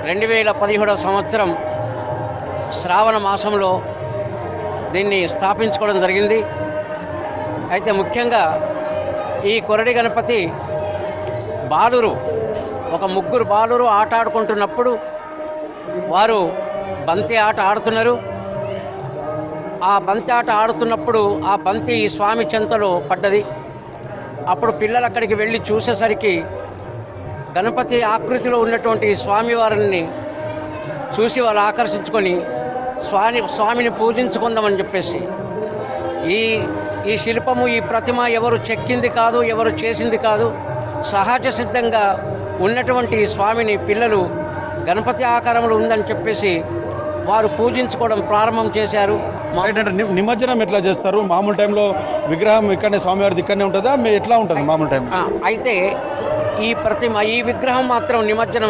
2017 సంవత్సరం శ్రావణ మాసంలో దీన్ని స్థాపించుకోవడం జరిగింది. అయితే ముఖ్యంగా ఈ కొరడి గణపతి బాలురు ఒక ముగ్గురు బాలురు ఆట ఆడుకుంటున్నప్పుడు వారు బంతి ఆట ఆడుతున్నారు. ఆ బంతి ఆట ఆడుతున్నప్పుడు ఆ బంతి ఈ స్వామి చెంతలో పడ్డది. అప్పుడు పిల్లలు అక్కడికి వెళ్ళి చూసేసరికి గణపతి ఆకృతిలో ఉన్నటువంటి స్వామివారిని చూసి వాళ్ళు ఆకర్షించుకొని స్వామిని పూజించుకుందామని చెప్పేసి ఈ శిల్పము, ఈ ప్రతిమ ఎవరు చెక్కింది కాదు, ఎవరు చేసింది కాదు, సహజ సిద్ధంగా ఉన్నటువంటి స్వామిని పిల్లలు గణపతి ఆకారంలో ఉందని చెప్పేసి వారు పూజించుకోవడం ప్రారంభం చేశారు. నిమజ్జనం ఎట్లా చేస్తారు? మామూలు టైంలో విగ్రహం ఇక్కడనే స్వామివారిది ఇక్కడనే ఉంటుందా? ఎట్లా ఉంటుంది మామూలు టైం? అయితే ఈ విగ్రహం మాత్రం నిమజ్జనం